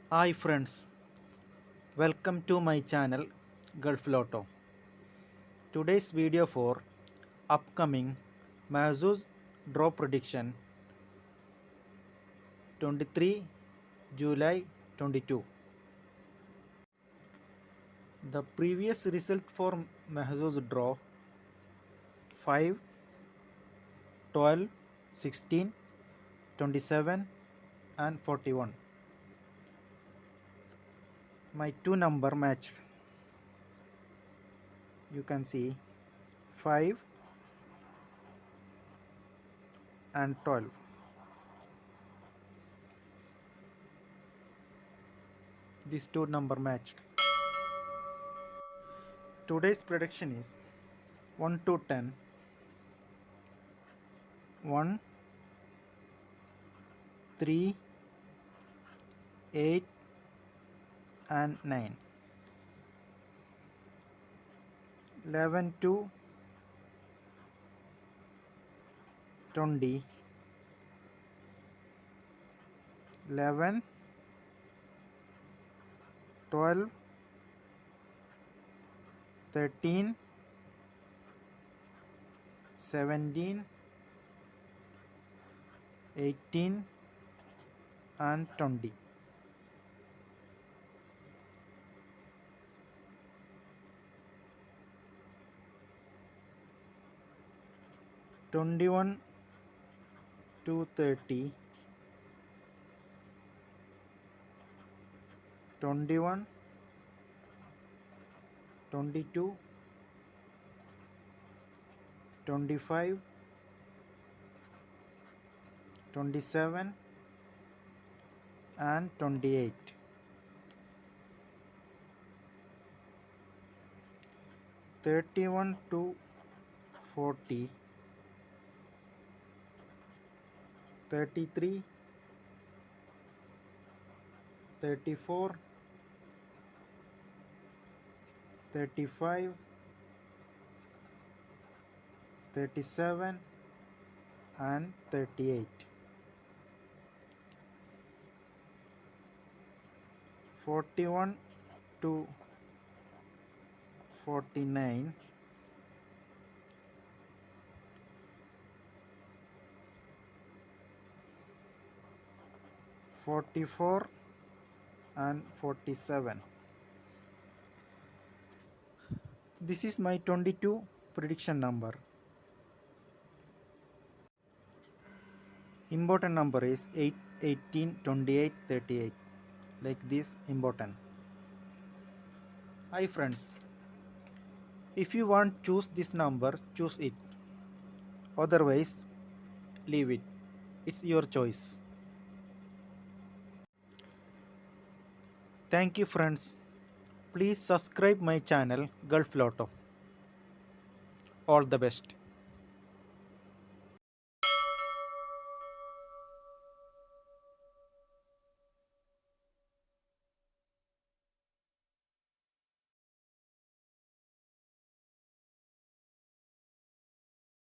Hi friends, welcome to my channel Gulf Loto. Today's video for upcoming Mahzooz Draw Prediction 23 July 22. The previous result for Mahzooz Draw 5, 12, 16, 27 and 41. My two number matched. You can see 5 and 12. These two number matched. Today's prediction is 1 to 10, 1, 3, 8 and 9. 11 to 20, 11, 12, 13, 17, 18 and 20. (21 to 30), 21, 22, 25, 27 and 28. 31 to 40, 33, 34, 35, 37 and 38. 41 to 49, 44 and 47. This is my 22 prediction number. Important number is 8, 18, 28, 38. Like this important. Hi friends, if you want choose this number, choose it. Otherwise, leave it. It's your choice. Thank you friends. Please subscribe my channel Gulf Loto. All the best.